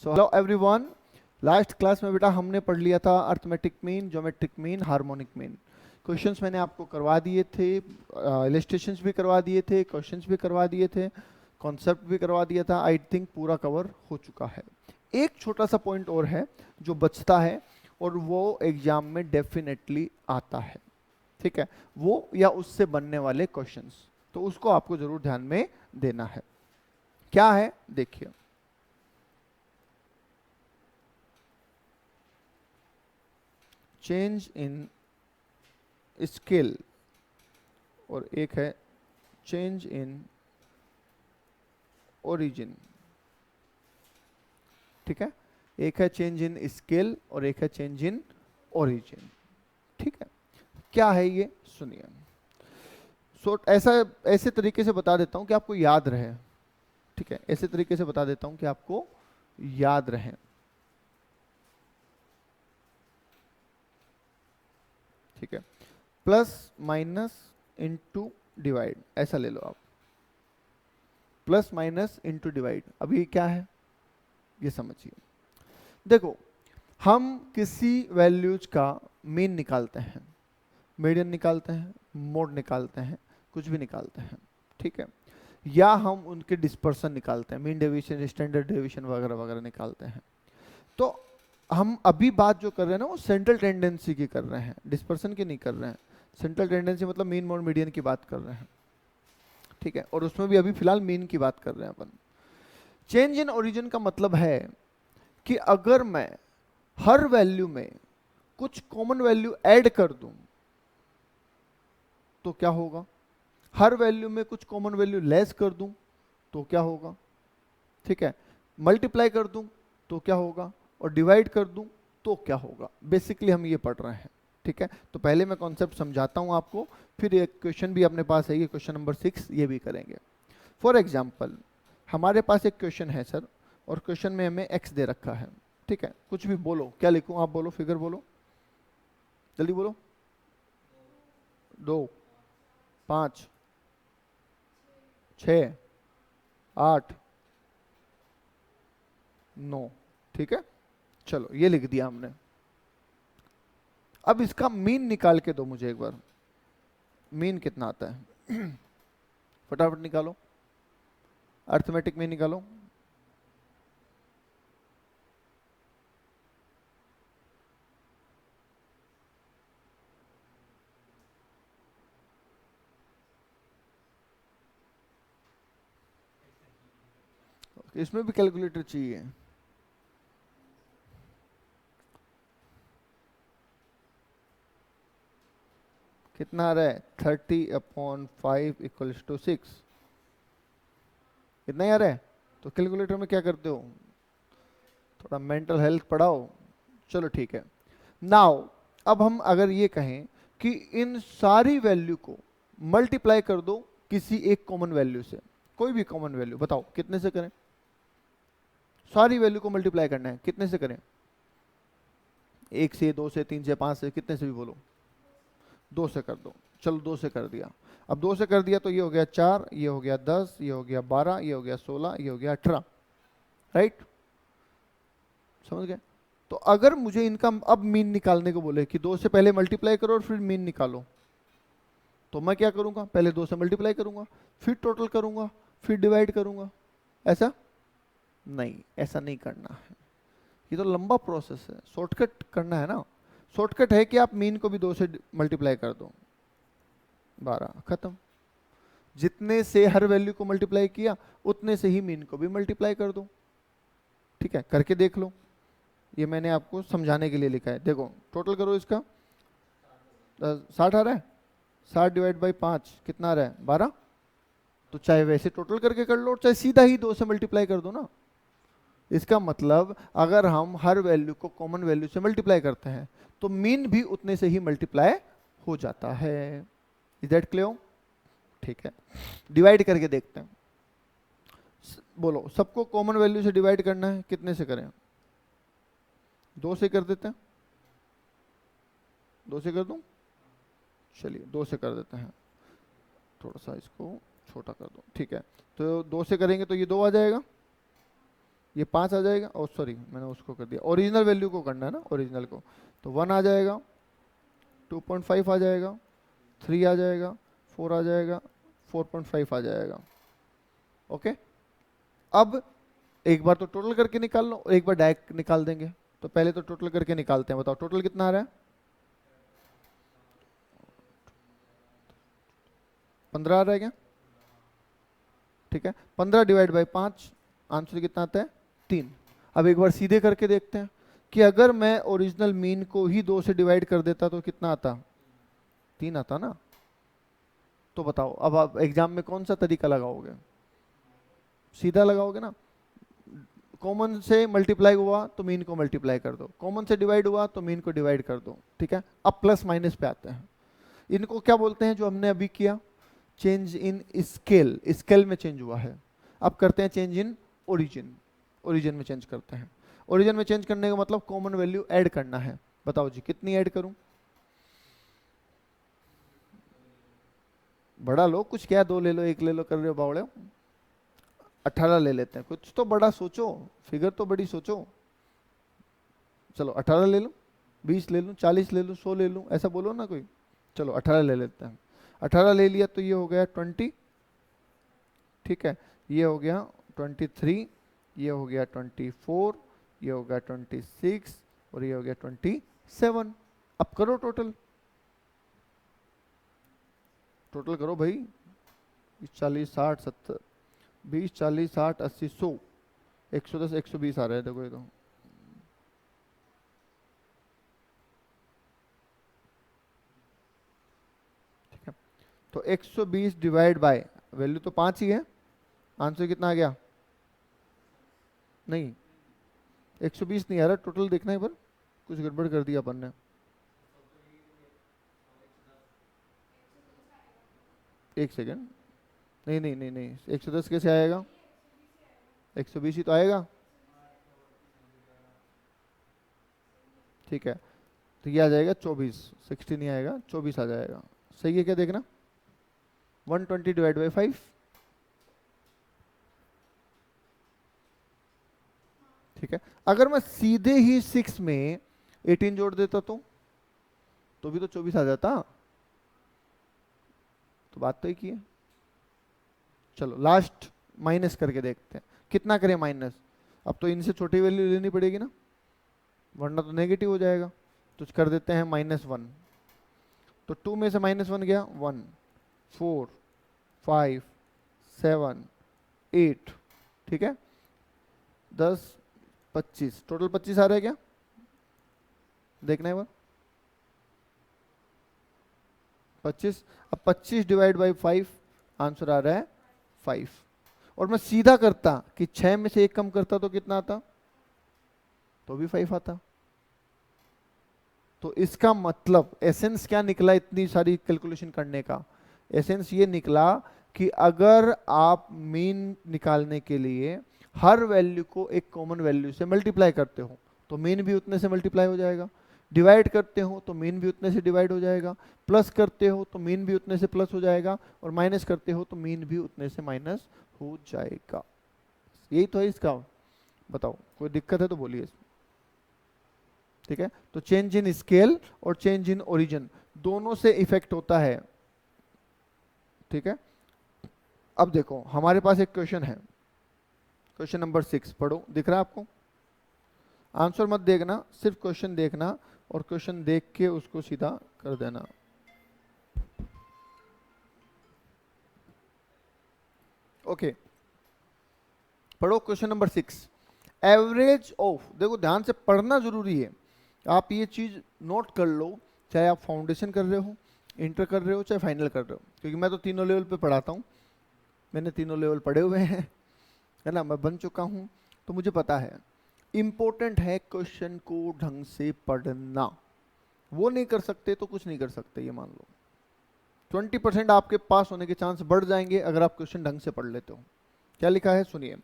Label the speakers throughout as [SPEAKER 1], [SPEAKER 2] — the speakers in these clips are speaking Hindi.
[SPEAKER 1] So hello everyone, last class में बेटा हमने पढ़ लिया था arithmetic mean, geometric mean, harmonic mean. Questions मैंने आपको करवा दिए थे, इलस्ट्रेशंस भी करवा दिए थे, क्वेश्चंस भी करवा दिए थे, कॉन्सेप्ट भी करवा दिया था। आई थिंक पूरा कवर हो चुका है। एक छोटा सा पॉइंट और है जो बचता है और वो एग्जाम में डेफिनेटली आता है, ठीक है, वो या उससे बनने वाले क्वेश्चंस, तो उसको आपको जरूर ध्यान में देना है। क्या है देखिए, चेंज इन स्केल और एक है चेंज इन ओरिजिन, ठीक है। एक है चेंज इन स्केल और एक है चेंज इन ओरिजिन, ठीक है। क्या है ये सुनिए। ऐसा ऐसे तरीके से बता देता हूं कि आपको याद रहे, ठीक है। ऐसे तरीके से बता देता हूं कि आपको याद रहे। ठीक है, प्लस माइनस इंटू डिवाइड, ऐसा ले लो आप। प्लस माइनस इंटू डिवाइड, अब ये क्या है ये समझिए। देखो, हम किसी वैल्यूज का मीन निकालते हैं, मीडियन निकालते हैं, मोड निकालते हैं, कुछ भी निकालते हैं, ठीक है। या हम उनके डिस्पर्सन निकालते हैं, मीन डेविएशन, स्टैंडर्ड डेविएशन वगैरह वगैरह निकालते हैं। तो हम अभी बात जो कर रहे हैं ना वो सेंट्रल टेंडेंसी की कर रहे हैं, डिस्पर्सन की नहीं कर रहे हैं। सेंट्रल टेंडेंसी मतलब मीन मोड मीडियन की बात कर रहे हैं, ठीक है। और उसमें भी अभी फिलहाल मीन की बात कर रहे हैं अपन। चेंज इन ओरिजिन का मतलब है कि अगर मैं हर वैल्यू में कुछ कॉमन वैल्यू ऐड कर दूं तो क्या होगा, हर वैल्यू में कुछ कॉमन वैल्यू लेस कर दूं तो क्या होगा, ठीक है। मल्टीप्लाई कर दूं तो क्या होगा, और डिवाइड कर दूं तो क्या होगा। बेसिकली हम ये पढ़ रहे हैं, ठीक है। तो पहले मैं कॉन्सेप्ट समझाता हूं आपको, फिर एक क्वेश्चन भी अपने पास है, ये क्वेश्चन नंबर 6 ये भी करेंगे। फॉर एग्जाम्पल, हमारे पास एक क्वेश्चन है सर, और क्वेश्चन में हमें एक्स दे रखा है, ठीक है। कुछ भी बोलो, क्या लिखूं आप बोलो, फिगर बोलो, जल्दी बोलो। 2, 5, 6, 8, 9, ठीक है। चलो ये लिख दिया हमने। अब इसका मीन निकाल के दो मुझे एक बार, मीन कितना आता है फटाफट निकालो, अर्थमेटिक मीन निकालो। इसमें भी कैलकुलेटर चाहिए। कितना आ रहा है, 30/5 इक्वल्स टू 6, कितना ही आ रहा है। तो कैलकुलेटर में क्या करते हो, थोड़ा मेंटल हेल्थ पढ़ाओ। चलो ठीक है। नाउ अब हम अगर ये कहें कि इन सारी वैल्यू को मल्टीप्लाई कर दो किसी एक कॉमन वैल्यू से, कोई भी कॉमन वैल्यू बताओ कितने से करें। सारी वैल्यू को मल्टीप्लाई करना है, कितने से करें, 1 से, 2 से, 3 से, 5 से, कितने से भी बोलो, 2 से कर दो। चलो 2 से कर दिया। अब 2 से कर दिया तो ये हो गया 4, ये हो गया 10, ये हो गया 12, ये हो गया 16, ये हो गया 18, राइट, समझ गए। तो अगर मुझे इनका अब मीन निकालने को बोले कि 2 से पहले मल्टीप्लाई करो और फिर मीन निकालो, तो मैं क्या करूंगा, पहले 2 से मल्टीप्लाई करूंगा, फिर टोटल करूंगा, फिर डिवाइड करूंगा। ऐसा नहीं, ऐसा नहीं करना है, ये तो लंबा प्रोसेस है, शॉर्टकट करना है ना। शॉर्टकट है कि आप मीन को भी 2 से मल्टीप्लाई कर दो, 12 खत्म। जितने से हर वैल्यू को मल्टीप्लाई किया उतने से ही मीन को भी मल्टीप्लाई कर दो, ठीक है। करके देख लो, ये मैंने आपको समझाने के लिए लिखा है। देखो टोटल करो इसका, 60 आ रहा है, 60 डिवाइड बाई 5 कितना आ रहा है, 12। तो चाहे वैसे टोटल करके कर लो, चाहे सीधा ही 2 से मल्टीप्लाई कर दो ना। इसका मतलब अगर हम हर वैल्यू को कॉमन वैल्यू से मल्टीप्लाई करते हैं तो मीन भी उतने से ही मल्टीप्लाई हो जाता है। इज दैट क्लियर, ठीक है। डिवाइड करके देखते हैं, बोलो सबको कॉमन वैल्यू से डिवाइड करना है, कितने से करें, 2 से कर देते हैं, 2 से कर दूं, चलिए 2 से कर देते हैं, थोड़ा सा इसको छोटा कर दो, ठीक है। तो 2 से करेंगे तो ये 2 आ जाएगा, ये 5 आ जाएगा, ओ सॉरी मैंने उसको कर दिया, ओरिजिनल वैल्यू को करना है ना, ओरिजिनल को। तो 1 आ जाएगा, 2.5 आ जाएगा, 3 आ जाएगा, 4 आ जाएगा, 4.5 आ जाएगा। ओके, अब एक बार तो टोटल करके निकाल लो, एक बार डायरेक्ट निकाल देंगे। तो पहले तो टोटल करके निकालते हैं, बताओ टोटल कितना आ रहा है? 15 आ रहा है क्या? ठीक है, 15 डिवाइड बाई 5, आंसर कितना आता है? 3। अब एक बार सीधे करके देखते हैं कि अगर मैं ओरिजिनल मीन को ही 2 से डिवाइड कर देता तो कितना आता? 3 आता ना। तो बताओ अब आप एग्जाम में कौन सा तरीका लगाओगे? सीधा लगाओगे ना, कॉमन से मल्टीप्लाई हुआ तो मीन को मल्टीप्लाई कर दो, कॉमन से डिवाइड हुआ तो मीन को डिवाइड कर दो। ठीक है, अब प्लस माइनस पे आते हैं। इनको क्या बोलते हैं जो हमने अभी किया? चेंज इन स्केल, स्केल में चेंज हुआ है। अब करते हैं चेंज इन ओरिजिन, ओरिजिन में चेंज करते हैं। ओरिजिन में चेंज करने का मतलब कॉमन वैल्यू ऐड करना है। बताओ जी कितनी ऐड करूं? बड़ा लो, कुछ क्या 2 ले लो, 1 ले लो, कर रहे हो बावड़े। 18 ले लेते हैं, कुछ तो बड़ा सोचो, फिगर तो बड़ी सोचो। चलो 18 ले लो, 20 ले लूं, 40 ले लूं, 100 ले लूं, ऐसा बोलो ना कोई। चलो 18 ले लेते हैं। 18 ले लिया तो ये हो गया 20, ठीक है, ये हो गया 23, ये हो गया 24, ये हो गया 26 और ये हो गया 27। अब करो टोटल, टोटल करो भाई। 40 60 70 20 40 60 80 100 110 120 आ रहे हैं, देखो ये तो। ठीक है, तो 120 डिवाइड बाय वैल्यू तो 5 ही है, आंसर कितना आ गया? नहीं 120 नहीं आ रहा, टोटल देखना है, पर कुछ गड़बड़ कर दिया अपन ने। एक सेकेंड, नहीं नहीं नहीं नहीं, 110 कैसे आएगा? 120 ही तो आएगा। ठीक है, तो ये आ जाएगा 24, 60 नहीं आएगा, 24 आ जाएगा। सही है क्या? देखना 120 डिवाइड बाई 5। ठीक है, अगर मैं सीधे ही 6 में 18 जोड़ देता तो भी तो 24 आ जाता। तो बात तो एक ही है। चलो लास्ट माइनस करके देखते हैं, कितना करें माइनस? अब तो इनसे छोटी वैल्यू लेनी पड़ेगी ना, वरना तो नेगेटिव हो जाएगा। तो कर देते हैं -1। तो 2 में से -1 गया 1, 4 5 7 8, ठीक है, 10 25, टोटल 25 आ रहा है क्या? देखना है वो 25। अब 25 डिवाइड बाई 5, आंसर आ रहा है 5। और मैं सीधा करता कि 6 में से 1 कम करता तो कितना आता? तो भी 5 आता। तो इसका मतलब एसेंस क्या निकला इतनी सारी कैलकुलेशन करने का? एसेंस ये निकला कि अगर आप मीन निकालने के लिए हर वैल्यू को एक कॉमन वैल्यू से मल्टीप्लाई करते हो तो मीन भी उतने से मल्टीप्लाई हो जाएगा, डिवाइड करते हो तो मीन भी उतने से डिवाइड हो जाएगा, प्लस करते हो तो मीन भी उतने से प्लस हो जाएगा, और माइनस करते हो तो मीन भी उतने से माइनस हो जाएगा। यही तो है इसका। बताओ कोई दिक्कत है तो बोलिए। ठीक है, तो चेंज इन स्केल और चेंज इन ओरिजिन दोनों से इफेक्ट होता है। ठीक है, अब देखो हमारे पास एक क्वेश्चन है, क्वेश्चन नंबर 6 पढ़ो, दिख रहा है आपको? आंसर मत देखना, सिर्फ क्वेश्चन देखना और क्वेश्चन देख के उसको सीधा कर देना। ओके, पढ़ो क्वेश्चन नंबर 6। एवरेज ऑफ, देखो ध्यान से पढ़ना जरूरी है, आप ये चीज नोट कर लो, चाहे आप फाउंडेशन कर रहे हो, इंटर कर रहे हो, चाहे फाइनल कर रहे हो, क्योंकि मैं तो तीनों लेवल पे पढ़ाता हूँ, मैंने तीनों लेवल पढ़े हुए हैं, है ना, मैं बन चुका हूँ, तो मुझे पता है। इंपॉर्टेंट है क्वेश्चन को ढंग से पढ़ना, वो नहीं कर सकते तो कुछ नहीं कर सकते, ये मान लो 20% आपके पास होने के चांस बढ़ जाएंगे अगर आप क्वेश्चन ढंग से पढ़ लेते हो। क्या लिखा है सुनिए,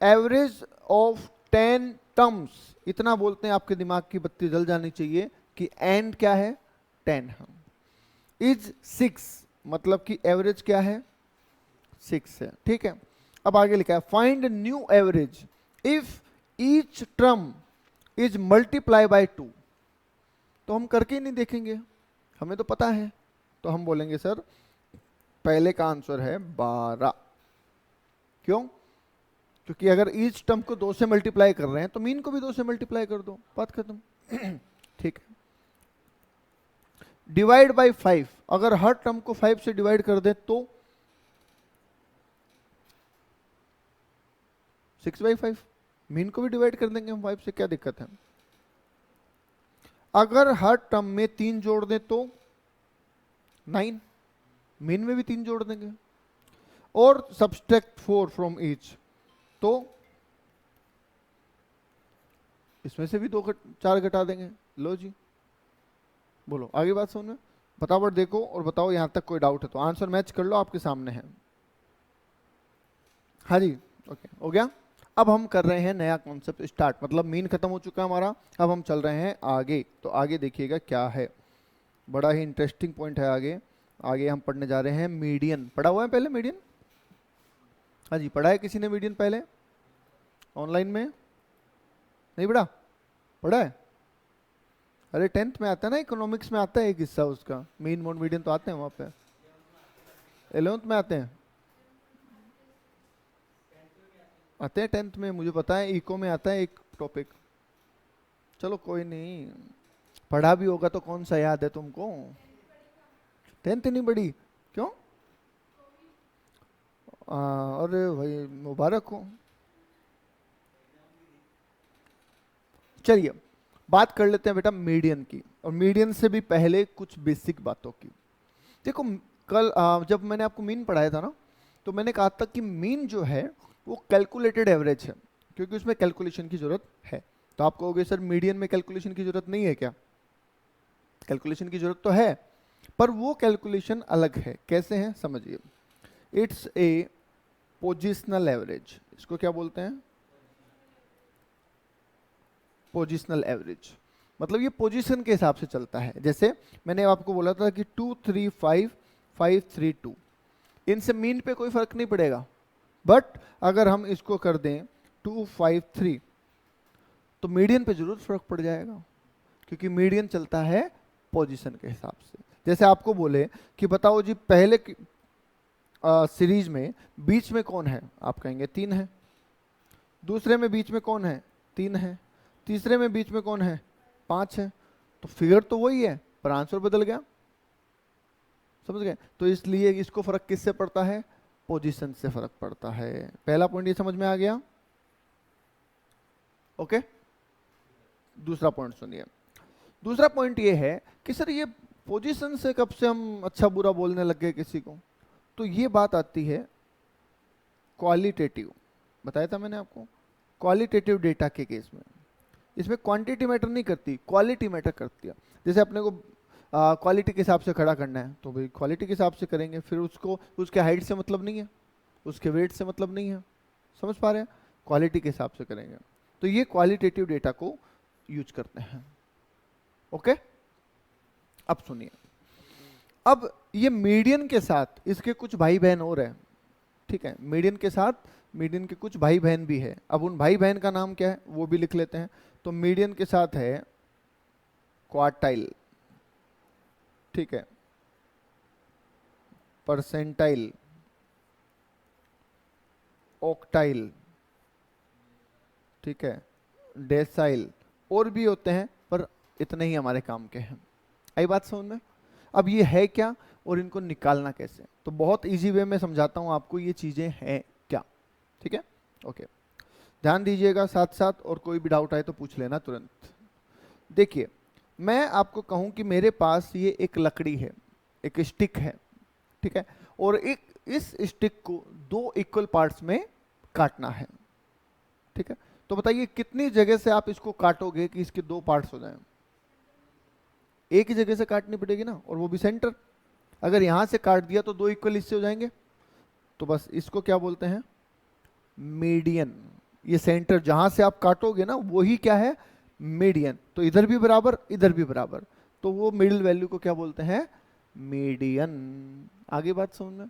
[SPEAKER 1] एवरेज ऑफ 10 टर्म्स, इतना बोलते हैं आपके दिमाग की बत्ती जल जानी चाहिए कि एंड क्या है? 10 है, इज 6, मतलब कि एवरेज क्या है? 6 है। ठीक है, अब आगे लिखा है find new average if each term is multiply by 2, तो हम करके ही नहीं देखेंगे, हमें तो पता है। तो हम बोलेंगे सर पहले का आंसर है 12। क्यों? क्योंकि अगर ईच टर्म को 2 से मल्टीप्लाई कर रहे हैं तो मीन को भी 2 से मल्टीप्लाई कर दो, बात खत्म। ठीक है। डिवाइड बाय 5, अगर हर टर्म को 5 से डिवाइड कर दे तो 6/5, मीन को भी डिवाइड कर देंगे हम 5 से, क्या दिक्कत है। अगर हर टर्म में 3 जोड़ दें तो 9, मीन में भी 3 जोड़ देंगे। और सब्सट्रैक्ट 4 फ्रॉम ईच, तो इसमें से भी 4 घटा देंगे। लो जी, बोलो आगे बात समझ में। फटाफट देखो और बताओ यहां तक कोई डाउट है तो आंसर मैच कर लो, आपके सामने है। हाँ जी, ओके हो गया। अब हम कर रहे हैं नया कॉन्सेप्ट स्टार्ट, मतलब मीन खत्म हो चुका है हमारा, अब हम चल रहे हैं आगे। तो आगे देखिएगा क्या है, बड़ा ही इंटरेस्टिंग पॉइंट है आगे। आगे हम पढ़ने जा रहे हैं मीडियन। पढ़ा हुआ है पहले मीडियन? हाँ जी, पढ़ा है किसी ने मीडियन पहले ऑनलाइन में? नहीं पढ़ा? पढ़ा है? अरे 10th में आता है ना, इकोनॉमिक्स में आता है एक हिस्सा उसका, मीन मोड मीडियन तो आते हैं वहाँ पे। 11th में आते हैं? आते हैं 10th में, मुझे पता है। इको में आता है एक टॉपिक। चलो कोई नहीं, पढ़ा भी होगा तो कौन सा याद है तुमको। 10th नहीं पढ़ी? क्यों? अरे भाई मुबारक हो। चलिए बात कर लेते हैं बेटा मीडियन की, और मीडियन से भी पहले कुछ बेसिक बातों की। देखो कल जब मैंने आपको मीन पढ़ाया था ना, तो मैंने कहा था कि मीन जो है वो कैलकुलेटेड एवरेज है, क्योंकि उसमें कैलकुलेशन की जरूरत है। तो आप कहोगे सर मीडियन में कैलकुलेशन की जरूरत नहीं है क्या? कैलकुलेशन की जरूरत तो है, पर वो कैलकुलेशन अलग है। कैसे है समझिए। It's a positional average. इसको क्या बोलते हैं? Positional average. मतलब ये पोजीशन के हिसाब से चलता है। जैसे मैंने आपको बोला था कि 2 3 5 5 3 2, इनसे मीन पे कोई फर्क नहीं पड़ेगा। बट अगर हम इसको कर दें 2 5 3, तो मीडियन पे जरूर फर्क पड़ जाएगा, क्योंकि मीडियन चलता है पोजीशन के हिसाब से। जैसे आपको बोले कि बताओ जी पहले सीरीज में बीच में कौन है, आप कहेंगे 3 है। दूसरे में बीच में कौन है? 3 है। तीसरे में बीच में कौन है? 5 है। तो फिगर तो वही है, पर आंसर बदल गया। समझ गए? तो इसलिए इसको फर्क किससे पड़ता है? पोजीशन से फर्क पड़ता है। पहला पॉइंट ये समझ में आ गया? ओके। दूसरा पॉइंट सुनिए। दूसरा पॉइंट ये है कि सर ये पोजीशन से कब से हम अच्छा बुरा बोलने लग गए किसी को? तो ये बात आती है क्वालिटेटिव, बताया था मैंने आपको, क्वालिटेटिव डेटा के केस में। इसमें क्वांटिटी मैटर नहीं करती, क्वालिटी मैटर करती है। जैसे अपने को क्वालिटी के हिसाब से खड़ा करना है, तो भाई क्वालिटी के हिसाब से करेंगे। फिर उसको उसके हाइट से मतलब नहीं है, उसके वेट से मतलब नहीं है। समझ पा रहे हैं? क्वालिटी के हिसाब से करेंगे। तो ये क्वालिटेटिव डेटा को यूज करते हैं। ओके, अब सुनिए। अब ये मीडियन के साथ इसके कुछ भाई बहन और हैं। ठीक है, मीडियन के साथ मीडियन के कुछ भाई बहन भी है। अब उन भाई बहन का नाम क्या है वो भी लिख लेते हैं। तो मीडियन के साथ है क्वार्टाइल, ठीक है, परसेंटाइल, ऑक्टाइल, ठीक है, डेसाइल, और भी होते हैं, पर इतने ही हमारे काम के हैं। आई बात समझ में? अब ये है क्या और इनको निकालना कैसे, तो बहुत इजी वे में समझाता हूं आपको ये चीजें हैं क्या। ठीक है, ओके, ध्यान दीजिएगा साथ साथ, और कोई भी डाउट आए तो पूछ लेना तुरंत। देखिए, मैं आपको कहूं कि मेरे पास ये एक लकड़ी है, एक स्टिक है, ठीक है, और एक इस स्टिक को 2 इक्वल पार्ट्स में काटना है। ठीक है, तो बताइए कितनी जगह से आप इसको काटोगे कि इसके 2 पार्ट्स हो जाएं? एक ही जगह से काटनी पड़ेगी ना, और वो भी सेंटर। अगर यहां से काट दिया तो 2 इक्वल हिस्से हो जाएंगे। तो बस इसको क्या बोलते हैं? मीडियन। ये सेंटर जहां से आप काटोगे ना वही क्या है? मीडियन। तो इधर भी बराबर, इधर भी बराबर, तो वो मिडिल वैल्यू को क्या बोलते हैं? मीडियन। आगे बात समझ में?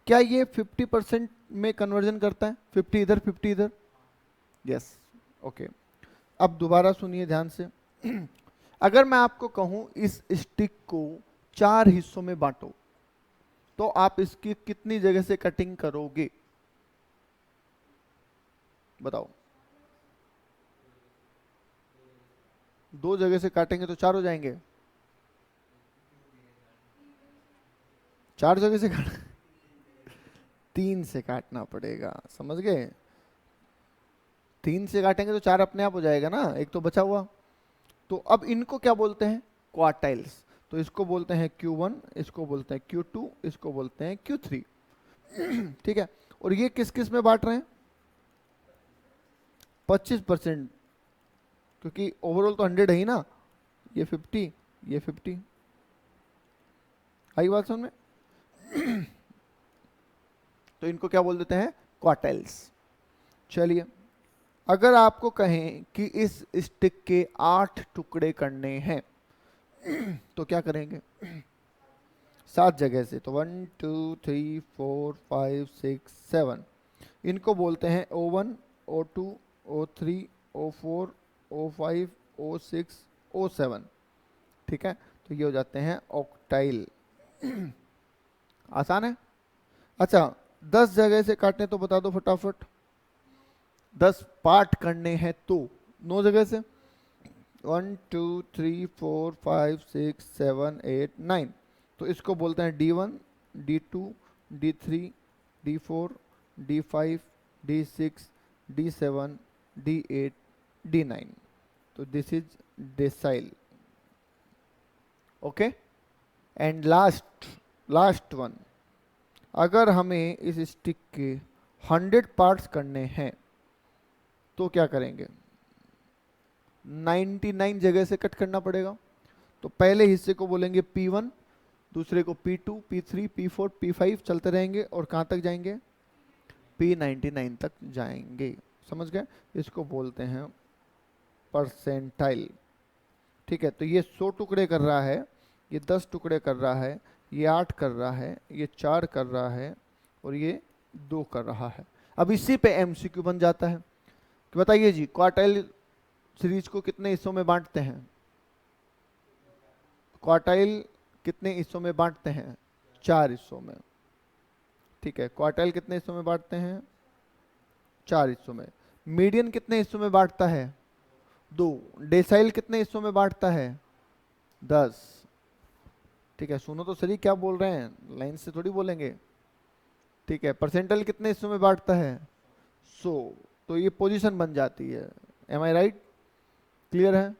[SPEAKER 1] क्या ये 50% में कन्वर्जन करता है? 50 इधर 50 इधर? Yes, okay. अब दोबारा सुनिए ध्यान से। अगर मैं आपको कहूं इस स्टिक को 4 हिस्सों में बांटो, तो आप इसकी कितनी जगह से कटिंग करोगे? बताओ। 2 जगह से काटेंगे तो 4 हो जाएंगे? 4 जगह से काट 3 से काटना पड़ेगा, समझ गए? 3 से काटेंगे तो 4 अपने आप हो जाएगा ना, एक तो बचा हुआ। तो अब इनको क्या बोलते हैं? क्वार्टाइल्स। तो इसको बोलते हैं Q1, इसको बोलते हैं Q2, इसको बोलते हैं Q3। ठीक है। और ये किस किस में बांट रहे हैं? 25%, क्योंकि ओवरऑल तो 100 है ही ना। ये 50, ये 50। आई बात समझ में? तो इनको क्या बोल देते हैं? क्वार्टाइल्स। चलिए, अगर आपको कहें कि इस स्टिक के 8 टुकड़े करने हैं, तो क्या करेंगे? 7 जगह से। तो 1 2 3 4 5 6 7। इनको बोलते हैं O1, O2, O3, O4, O5, O6, O7। ठीक है। तो ये हो जाते हैं ऑक्टाइल। आसान है। अच्छा, 10 जगह से काटने तो बता दो फटाफट। 10 पार्ट करने हैं तो 9 जगह से। 1 2 3 4 5 6 7 8 9। तो इसको बोलते हैं D1, D2, D3, D4, D5, D6, D7, D8, D9। तो this is decyl. Okay. And last one, अगर हमें इस स्टिक के 100 पार्ट्स करने हैं तो क्या करेंगे? 99 जगह से कट करना पड़ेगा। तो पहले हिस्से को बोलेंगे P1, दूसरे को P2, P3, P4, P5 चलते रहेंगे और कहाँ तक जाएंगे? P99 तक जाएंगे। समझ गए? इसको बोलते हैं परसेंटाइल। ठीक है। तो ये 100 टुकड़े कर रहा है, ये 10 टुकड़े कर रहा है, ये 8 कर रहा है, ये 4 कर रहा है और ये 2 कर रहा है। अब इसी पे MCQ बन जाता है कि बताइए जी, क्वार्टाइल सीरीज को कितने हिस्सों में बांटते हैं? क्वार्टाइल कितने हिस्सों में बांटते हैं? 4 हिस्सों में। ठीक है। क्वार्टाइल कितने हिस्सों में बांटते हैं? 4 हिस्सों में। मीडियन कितने हिस्सों में बांटता है? 2। डेसाइल कितने हिस्सों में बांटता है? 10। ठीक है, सुनो तो सही क्या बोल रहे हैं, लाइन से थोड़ी बोलेंगे। ठीक है। परसेंटाइल कितने हिस्सों में बांटता है? 100। तो ये पोजीशन बन जाती है। एम आई राइट? क्लियर है?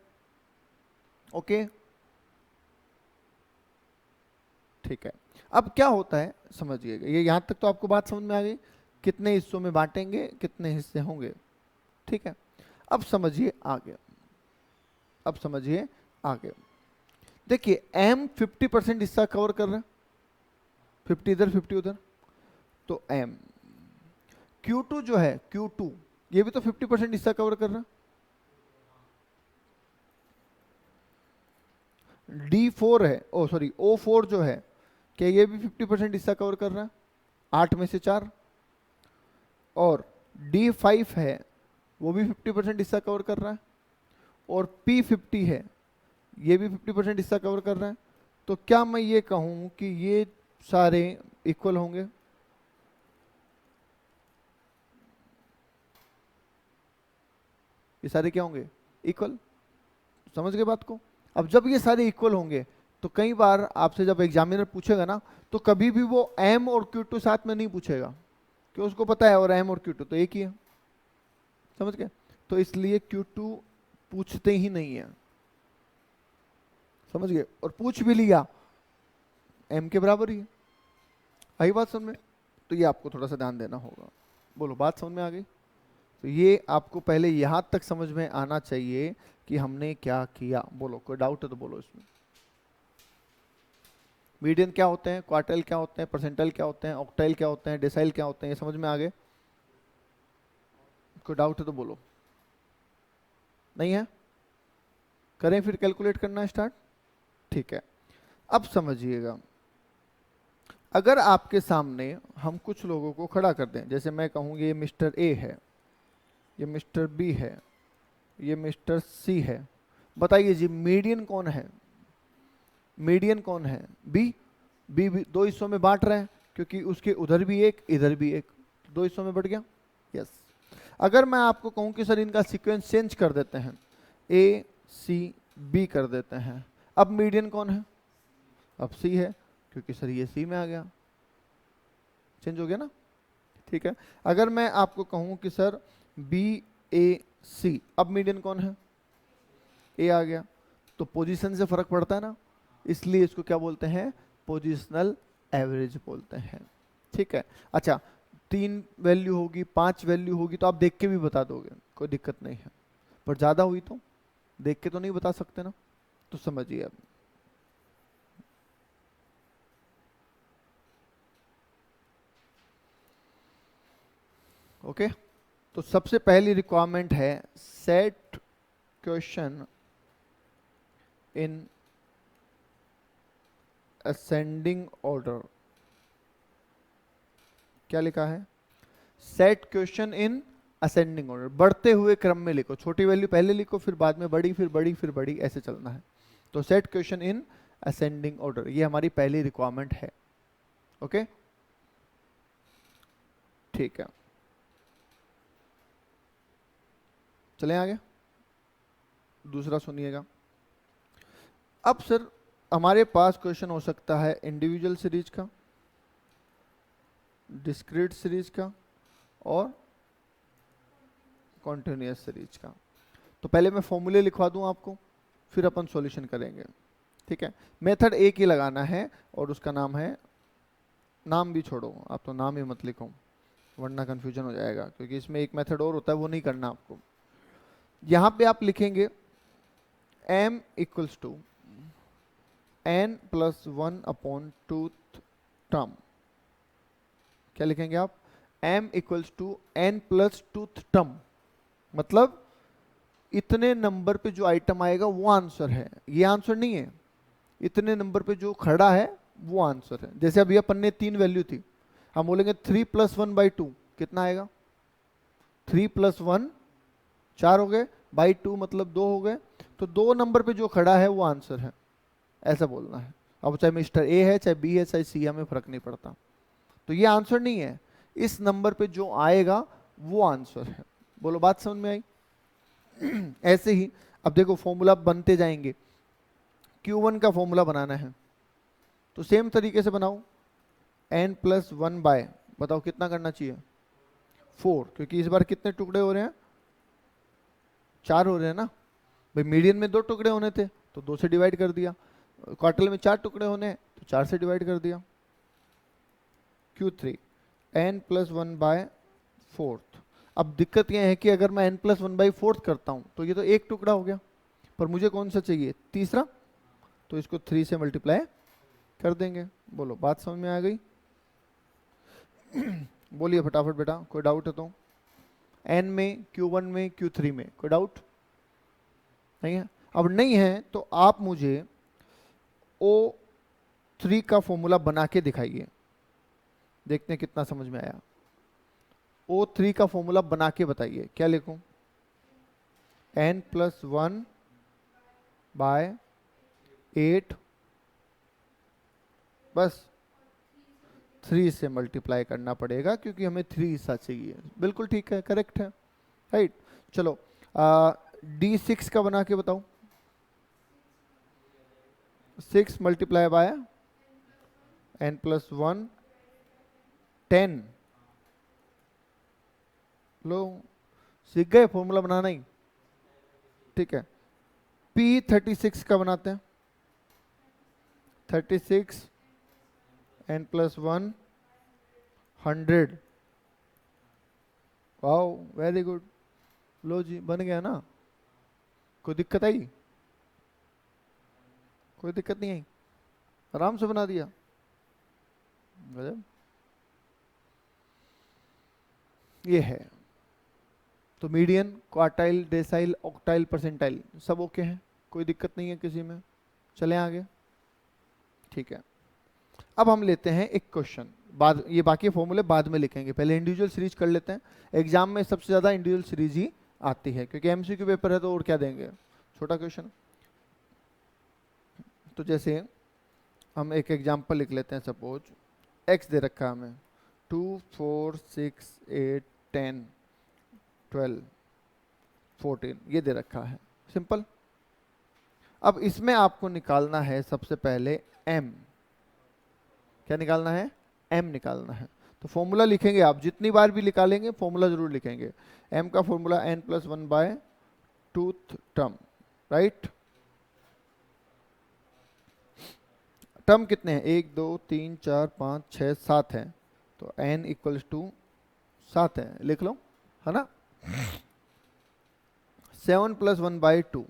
[SPEAKER 1] ओके। ठीक है। अब क्या होता है समझिएगा, ये यहां तक तो आपको बात समझ में आ गई, कितने हिस्सों में बांटेंगे, कितने हिस्से होंगे। ठीक है। अब समझिए आगे। अब समझिए आगे। देखिए M 50% हिस्सा कवर कर रहा है, 50 इधर 50 उधर। तो M Q2 जो है, Q2 ये भी तो 50% हिस्सा कवर कर रहा है। D4 है, ओ सॉरी O4 जो है, क्या ये भी 50% हिस्सा कवर कर रहा है? 8 में से 4। और D5 है, वो भी 50% हिस्सा कवर कर रहा है। और P50 है, ये भी 50% हिस्सा कवर कर रहा है। तो क्या मैं ये कहूं कि ये सारे इक्वल होंगे? ये सारे क्या होंगे? इक्वल। समझ गए बात को? अब जब ये सारे इक्वल होंगे तो कई बार आपसे जब एग्जामिनर पूछेगा ना, तो कभी भी वो M और Q2 साथ में नहीं पूछेगा, क्यों? उसको पता है और M और Q2 तो एक ही है। समझ गए? तो इसलिए Q2 पूछते ही नहीं है। समझ गए? और पूछ भी लिया M के बराबर ही है। आई बात समझ में? तो ये आपको थोड़ा सा ध्यान देना होगा। बोलो, बात समझ में आ गई? तो ये आपको पहले यहां तक समझ में आना चाहिए कि हमने क्या किया। बोलो, कोई डाउट है तो बोलो इसमें। मीडियन क्या होते हैं, क्वार्टाइल क्या होते हैं, परसेंटाइल क्या होते हैं, ऑक्टाइल क्या होते हैं, डेसाइल क्या होते हैं, ये समझ में आ गए? कोई डाउट है तो बोलो। नहीं है? करें फिर कैलकुलेट करना स्टार्ट। ठीक है। अब समझिएगा, अगर आपके सामने हम कुछ लोगों को खड़ा कर दें, जैसे मैं कहूँ ये मिस्टर ए है, ये मिस्टर बी है, ये मिस्टर सी है। बताइए जी मीडियन कौन है? मीडियन कौन है? बी। बी भी दो हिस्सों में बांट रहे हैं क्योंकि उसके उधर भी एक इधर भी एक, दो हिस्सों में बढ़ गया। यस। अगर मैं आपको कहूं कि सर इनका सीक्वेंस चेंज कर देते हैं, ए सी बी कर देते हैं, अब मीडियन कौन है? अब सी है क्योंकि सर ये सी में आ गया, चेंज हो गया ना। ठीक है। अगर मैं आपको कहूं कि सर बी ए सी, अब मीडियन कौन है? ए आ गया। तो पोजीशन से फर्क पड़ता है ना, इसलिए इसको क्या बोलते हैं? पोजिशनल एवरेज बोलते हैं। ठीक है। अच्छा 3 वैल्यू होगी, 5 वैल्यू होगी तो आप देख के भी बता दोगे, कोई दिक्कत नहीं है। पर ज्यादा हुई तो देख के तो नहीं बता सकते ना, तो समझिए अब। ओके। तो सबसे पहली रिक्वायरमेंट है set question in ascending order. क्या लिखा है? Set question in ascending order, बढ़ते हुए क्रम में लिखो। छोटी वैल्यू पहले लिखो, फिर बाद में बड़ी, फिर बड़ी, फिर बड़ी, ऐसे चलना है। तो set question in ascending order, ये हमारी पहली रिक्वायरमेंट है। ओके ठीक है, चलें आगे। दूसरा सुनिएगा। अब सर हमारे पास क्वेश्चन हो सकता है इंडिविजुअल सीरीज का, डिस्क्रीट सीरीज का और कॉन्टिन्यूअस सीरीज का। तो पहले मैं फॉर्मूले लिखवा दूं आपको, फिर अपन सॉल्यूशन करेंगे। ठीक है। मेथड एक ही लगाना है और उसका नाम है, नाम भी छोड़ो, आप तो नाम ही मत लिखो वरना कंफ्यूजन हो जाएगा, क्योंकि इसमें एक मेथड और होता है, वो नहीं करना आपको। यहां पे आप लिखेंगे m equals to n+1/2 term. क्या लिखेंगे आप? m equals to n+2 term, मतलब इतने नंबर पे जो आइटम आएगा वो आंसर है, ये आंसर नहीं है। इतने नंबर पे जो खड़ा है वो आंसर है। जैसे अभी अपन ने 3 वैल्यू थी, हम बोलेंगे 3+1/2 कितना आएगा? 3+1 4 हो गए, बाई 2 मतलब 2 हो गए। तो 2 नंबर पे जो खड़ा है वो आंसर है, ऐसा बोलना है। अब चाहे मिस्टर ए है, चाहे बी है, चाहे सी, हमें फर्क नहीं पड़ता। तो ये आंसर नहीं है, इस नंबर पे जो आएगा वो आंसर है। बोलो बात समझ में आई? ऐसे ही अब देखो फॉर्मूला बनते जाएंगे। Q1 का फॉर्मूला बनाना है तो सेम तरीके से बनाओ, n+1 बाय, बताओ कितना करना चाहिए? 4, क्योंकि इस बार कितने टुकड़े हो रहे हैं? 4 हो रहे हैं ना भाई। मीडियन में 2 टुकड़े होने थे तो 2 से डिवाइड कर दिया, क्वार्टर में 4 टुकड़े होने हैं तो 4 से डिवाइड कर दिया। Q3 n+1/4। अब दिक्कत यह है कि अगर मैं n+1/4 करता हूं तो ये तो एक टुकड़ा हो गया, पर मुझे कौन सा चाहिए? तीसरा। तो इसको 3 से मल्टीप्लाई कर देंगे। बोलो बात समझ में आ गई? बोलिए फटाफट बेटा, कोई डाउट है तो? n में, Q1 में, Q3 में कोई डाउट नहीं है? अब नहीं है तो आप मुझे O3 का फॉर्मूला बना के दिखाइए, देखते हैं कितना समझ में आया। O3 का फॉर्मूला बना के बताइए, क्या लिखूं? n+1/8 बस 3 से मल्टीप्लाई करना पड़ेगा क्योंकि हमें 3 हिस्सा चाहिए। बिल्कुल ठीक है, करेक्ट है, राइट। चलो D6 का बना के बताओ। 6 मल्टीप्लाई बाय n+1 10। लो सीख गए फॉर्मूला बनाना ही। ठीक है। P36 का बनाते हैं। 36 n+1 100। Wow very good. लो जी बन गया ना। कोई दिक्कत आई? कोई दिक्कत नहीं आई, आराम से बना दिया। गजब। ये है तो median, quartile, decyl, octyl, percentile सब ओके हैं, कोई दिक्कत नहीं है किसी में। चलें आगे। ठीक है। अब हम लेते हैं एक क्वेश्चन, बाद, ये बाकी फॉर्मूले बाद में लिखेंगे, पहले इंडिविजुअल सीरीज कर लेते हैं। एग्जाम में सबसे ज़्यादा इंडिविजुअल सीरीज ही आती है, क्योंकि एमसीक्यू पेपर है तो और क्या देंगे, छोटा क्वेश्चन। तो जैसे हम एक एग्जाम्पल लिख लेते हैं, सपोज एक्स दे रखा है हमें 2 4 6 8 10 12 14 ये दे रखा है, सिंपल। अब इसमें आपको निकालना है सबसे पहले m, क्या निकालना है, m निकालना है। तो फॉर्मूला लिखेंगे, आप जितनी बार भी निकालेंगे फॉर्मूला जरूर लिखेंगे। m का formula n+1 tooth term, right. Term कितने हैं, 1 2 3 4 5 6 7 हैं, तो n इक्वल्स टू 7 है, लिख लो, है ना। 7+1/2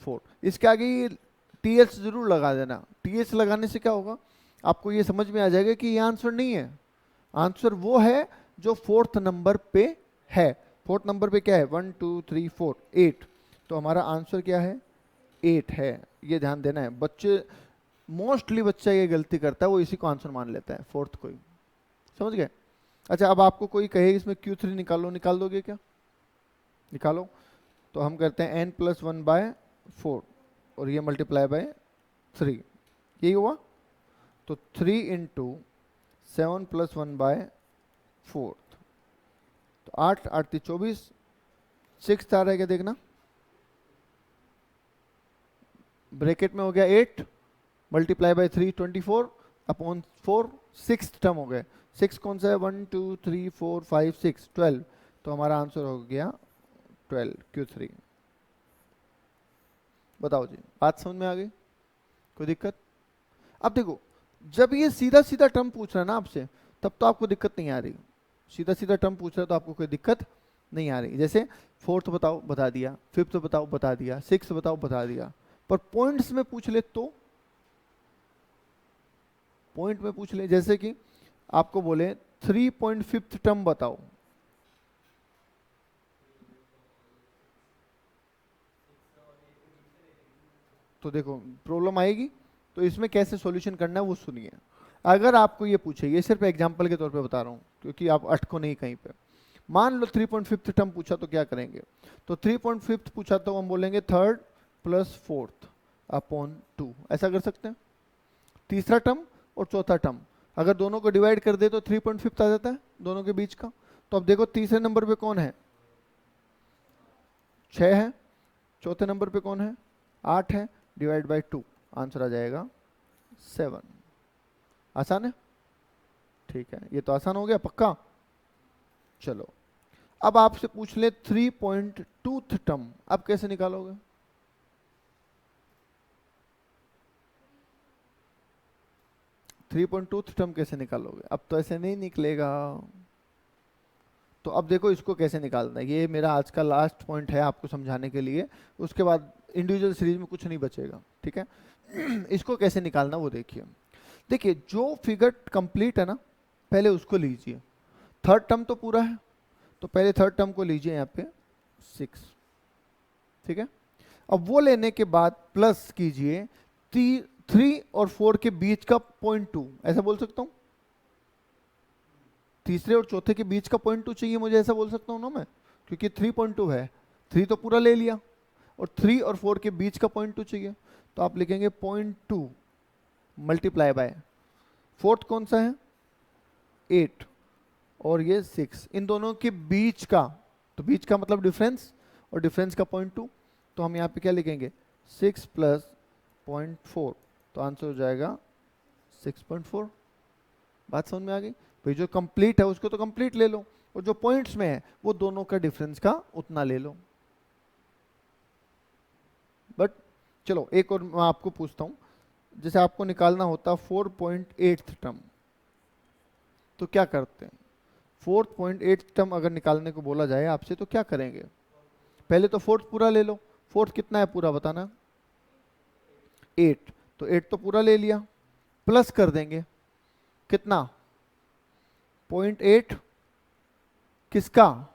[SPEAKER 1] 4, इसके आगे ये टीएच जरूर लगा देना। टीएच लगाने से क्या होगा, आपको ये समझ में आ जाएगा कि ये आंसर नहीं है, आंसर वो है जो फोर्थ नंबर पे है। फोर्थ नंबर पे क्या है, 1 2 3 4 8, तो हमारा आंसर क्या है, 8 है। ये ध्यान देना है, बच्चे मोस्टली बच्चा ये गलती करता है, वो इसी को आंसर मान लेता है, फोर्थ को ही, समझ गए। अच्छा, अब आपको कोई कहे इसमें Q3 निकालो, निकाल दोगे क्या, निकालो। तो हम करते हैं n+1/4 और ये मल्टीप्लाई बाय 3, यही हुआ। तो 3 इंटू 7+1/4, तो 8 8 24, 6 आ रहा है क्या, देखना ब्रैकेट में हो गया 8 मल्टीप्लाई बाय 3 24 अपॉन 4, 6 टर्म हो गए। 6 कौन सा है, 1 2 3 4 5 6 12, तो हमारा आंसर हो गया 12 Q3। बताओ जी, बात समझ में आ गई, कोई दिक्कत। अब देखो, जब ये सीधा सीधा टर्म पूछ रहा है ना आपसे, तब तो आपको दिक्कत नहीं आ रही, सीधा सीधा टर्म पूछ रहा है तो आपको कोई दिक्कत नहीं आ रही। जैसे फोर्थ बताओ, बता दिया, फिफ्थ बताओ, बता दिया, सिक्स बताओ, बता दिया, पर पॉइंट्स में पूछ ले तो, पॉइंट में पूछ ले, जैसे कि आपको बोले 3.5 टर्म बताओ, तो देखो प्रॉब्लम आएगी। तो इसमें कैसे सॉल्यूशन करना है वो सुनिए। अगर आपको ये पूछे, ये सिर्फ एग्जांपल के तौर पे बता रहा हूँ क्योंकि आप अटको नहीं कहीं पे। मान लो 3.5 टर्म पूछा तो क्या करेंगे, तो 3.5 पूछा तो हम बोलेंगे 3rd + 4th अपॉन 2, ऐसा कर सकते हैं। तीसरा टर्म और चौथा टर्म अगर दोनों को डिवाइड कर दे तो 3.5 आ जाता है दोनों के बीच का। तो अब देखो तीसरे नंबर पे कौन है, 6 है, चौथे नंबर पे कौन है, 8 है, डिवाइड बाय 2, आंसर आ जाएगा 7। आसान है, ठीक है, ये तो आसान हो गया पक्का। चलो अब आपसे पूछ ले 3.2th टर्म, अब कैसे निकालोगे, थ्री पॉइंट टूथ टर्म कैसे निकालोगे, अब तो ऐसे नहीं निकलेगा। तो अब देखो इसको कैसे निकालना है, ये मेरा आज का लास्ट पॉइंट है आपको समझाने के लिए, उसके बाद इंडिविजुअल सीरीज में कुछ नहीं बचेगा, ठीक है। इसको कैसे निकालना वो देखिए। देखिए जो फिगर कंप्लीट है ना, पहले उसको लीजिए। थर्ड टर्म तो पूरा है, तो पहले थर्ड टर्म को लीजिए यहाँ पे 6, ठीक है। अब वो लेने के बाद प्लस कीजिए 3 और 4 के बीच का 0.2, ऐसा बोल सकता हूँ, तीसरे और चौथे के बीच का 0.2 चाहिए मुझे, ऐसा बोल सकता हूँ ना मैं, क्योंकि 3.2 है, 3 तो पूरा ले लिया और 3 और 4 के बीच का 0.2 चाहिए, तो आप लिखेंगे 0.2 मल्टीप्लाई बाय, फोर्थ कौन सा है 8 और ये 6, इन दोनों के बीच का, तो बीच का मतलब डिफरेंस, और डिफरेंस का 0.2, तो हम यहाँ पे क्या लिखेंगे 6 + 0.4, तो आंसर हो जाएगा 6.4। बात समझ में आ गई भाई, जो कंप्लीट है उसको तो कंप्लीट ले लो, और जो पॉइंट्स में है वो दोनों का डिफरेंस का उतना ले लो। बट चलो एक और मैं आपको पूछता हूं, जैसे आपको निकालना होता 4.8th टर्म, तो क्या करते हैं, 4.8 टर्म अगर निकालने को बोला जाए आपसे तो क्या करेंगे, पहले तो फोर्थ पूरा ले लो, फोर्थ कितना है पूरा बताना, 8, तो 8 तो पूरा ले लिया, प्लस कर देंगे कितना 0.8 किसका,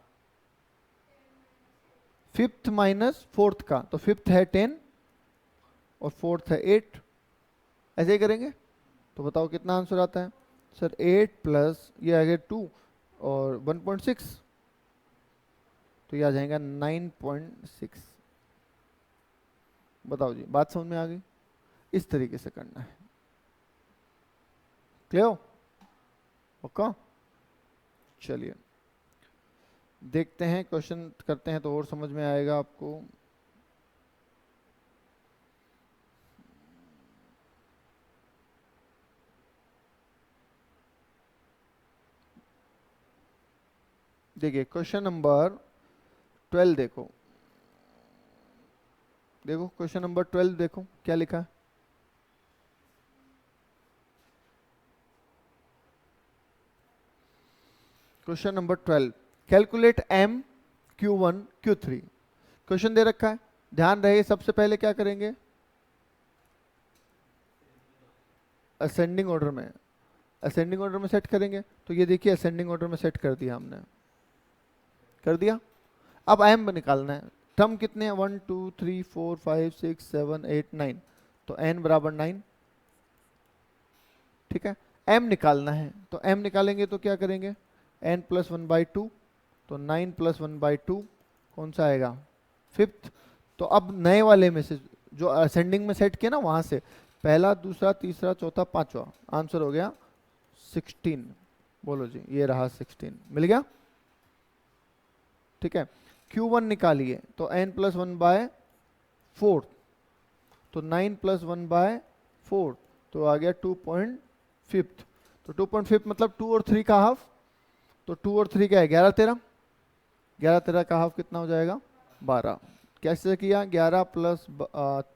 [SPEAKER 1] फिफ्थ माइनस फोर्थ का, तो फिफ्थ है 10 और फोर्थ है 8, ऐसे ही करेंगे तो बताओ कितना आंसर आता है सर 8 प्लस ये आ गया 2 और 1.6, तो ये आ जाएगा 9.6। बताओ जी, बात समझ में आ गई? इस तरीके से करना है। क्लियर? ओके, चलिए देखते हैं, क्वेश्चन करते हैं तो और समझ में आएगा आपको। देखिए क्वेश्चन नंबर 12 देखो, देखो क्वेश्चन नंबर 12 देखो क्या लिखा है। Question number 12, calculate m q1 q3। Question दे रखा है, ध्यान रहे सबसे पहले क्या करेंगे, असेंडिंग ऑर्डर में, असेंडिंग ऑर्डर में सेट करेंगे। तो ये देखिए असेंडिंग ऑर्डर में सेट कर दिया हमने, कर दिया। अब m निकालना है, टर्म कितने हैं, 1 2 3 4 5 6 7 8 9, तो n बराबर 9, ठीक है। m निकालना है, तो m निकालेंगे तो क्या करेंगे, n प्लस 1/2, तो 9 प्लस 1/2 कौन सा आएगा, फिफ्थ। तो अब नए वाले में से जो असेंडिंग में सेट किया ना, वहां से पहला दूसरा तीसरा चौथा पांचवा, आंसर हो गया 16। बोलो जी, ये रहा 16, मिल गया, ठीक है। Q1 निकालिए, तो n प्लस 1/4, तो 9 प्लस 1/4, तो आ गया 2.5। तो 2.5 मतलब 2 और 3 का हाफ, तो 2 और 3 क्या है, 11 13, 11 13 का हाफ कितना हो जाएगा, 12। कैसे किया, 11 प्लस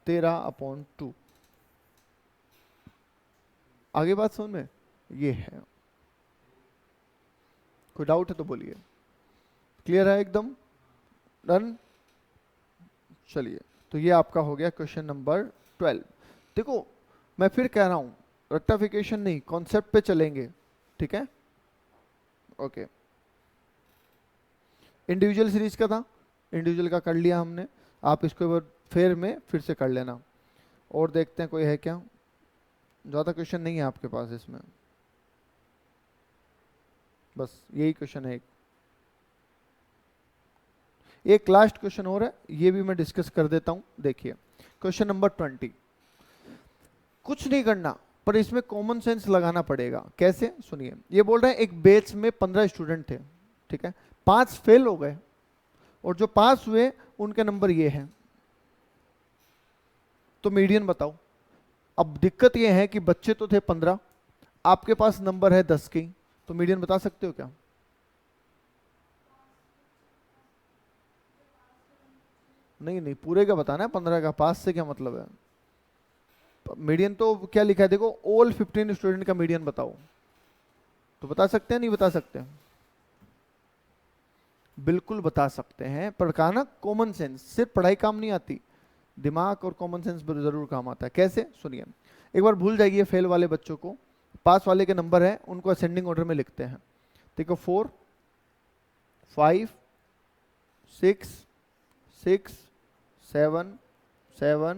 [SPEAKER 1] 13/2। आगे बात समझ में, ये है। कोई डाउट है तो बोलिए, क्लियर है एकदम, डन। चलिए, तो ये आपका हो गया क्वेश्चन नंबर 12। देखो मैं फिर कह रहा हूं, रेक्टिफिकेशन नहीं, कॉन्सेप्ट पे चलेंगे, ठीक है, ओके। इंडिविजुअल सीरीज का था, इंडिविजुअल का कर लिया हमने, आप इसको एक बार फेयर में फिर से कर लेना। और देखते हैं कोई है क्या, ज़्यादा क्वेश्चन नहीं है आपके पास इसमें, बस यही क्वेश्चन है। एक लास्ट क्वेश्चन और है, ये भी मैं डिस्कस कर देता हूं। देखिए क्वेश्चन नंबर 20, कुछ नहीं करना पर इसमें कॉमन सेंस लगाना पड़ेगा। कैसे, सुनिए। ये बोल रहे हैं एक बैच में 15 स्टूडेंट थे, ठीक है, 5 फेल हो गए और जो पास हुए उनके नंबर ये हैं, तो मीडियन बताओ। अब दिक्कत ये है कि बच्चे तो थे 15, आपके पास नंबर है 10 की, तो मीडियन बता सकते हो क्या? नहीं नहीं, पूरे का बताना है, 15 का, पास से क्या मतलब है। मीडियन तो क्या लिखा है देखो, ऑल 15 स्टूडेंट का मीडियन बताओ, तो बता सकते हैं नहीं बता सकते? बिल्कुल बता सकते हैं, पर कहा ना कॉमन सेंस, सिर्फ पढ़ाई काम नहीं आती, दिमाग और कॉमन सेंस जरूर काम आता है। कैसे, सुनिए। एक बार भूल जाइए फेल वाले बच्चों को, पास वाले के नंबर है उनको असेंडिंग ऑर्डर में लिखते हैं। देखो 4 5 6 6 7 7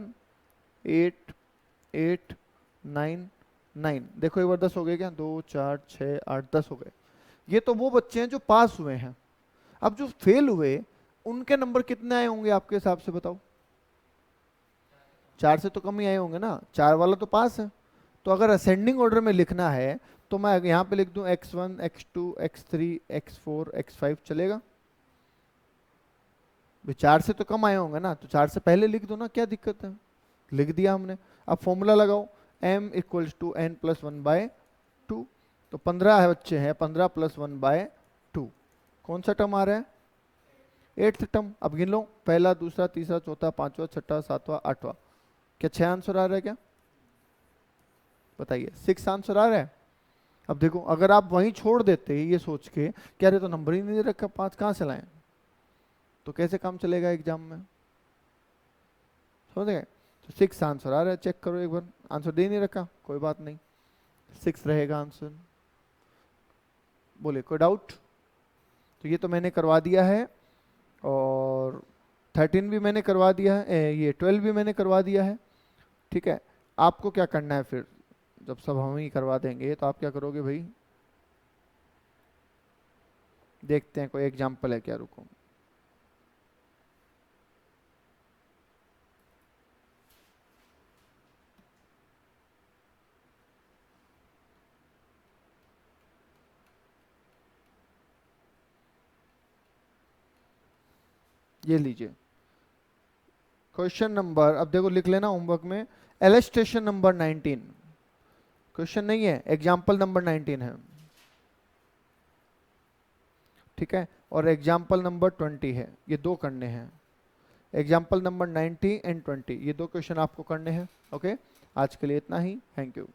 [SPEAKER 1] 8 8 9 9। देखो एक बार 10 हो गए क्या, 2 4 6 8 10 हो गए। ये तो वो बच्चे हैं जो पास हुए हैं। अब जो फेल हुए उनके नंबर कितने आए होंगे आपके हिसाब से, बताओ? 4 से तो कम ही आए होंगे ना, 4 वाला तो पास है। तो अगर असेंडिंग ऑर्डर में लिखना है तो मैं यहां पे लिख दूं x1 x2 x3 x4 x5, चलेगा? 4 से तो कम आए होंगे ना, तो 4 से पहले लिख दो ना, क्या दिक्कत है, लिख दिया हमने। अब फॉर्मूला लगाओ, m equals to n plus 1/2, तो 15 बच्चे हैं, 15 प्लस 1/2, कौन सा टर्म आ रहा है, 8th टर्म। अब गिन लो, पहला दूसरा तीसरा चौथा पांचवा छठा सातवां आठवां, क्या 6 आंसर आ रहा है क्या, बताइए? 6 आंसर आ रहा है। अब देखो अगर आप वहीं छोड़ देते ये सोच के कि अरे तो नंबर ही नहीं दे रखा, 5 कहाँ से लाएं, तो कैसे काम चलेगा एग्जाम में, समझ गए? तो 6 आंसर आ रहा है, चेक करो एक बार, आंसर दे नहीं रखा, कोई बात नहीं, 6 रहेगा आंसर। बोले कोई डाउट? तो ये तो मैंने करवा दिया है, और 13 भी मैंने करवा दिया है, ये 12 भी मैंने करवा दिया है, ठीक है। आपको क्या करना है फिर, जब सब हम ही करवा देंगे तो आप क्या करोगे भाई? देखते हैं कोई एग्जाम्पल है क्या, रुको। ये लीजिए क्वेश्चन नंबर, अब देखो लिख लेना होमवर्क में, एलस्ट्रेशन नंबर 19, क्वेश्चन नहीं है, एग्जाम्पल नंबर 19 है, ठीक है। और एग्जाम्पल नंबर 20 है, ये दो करने हैं। एग्जाम्पल नंबर 19 एंड 20, ये दो क्वेश्चन आपको करने हैं। ओके, आज के लिए इतना ही, थैंक यू।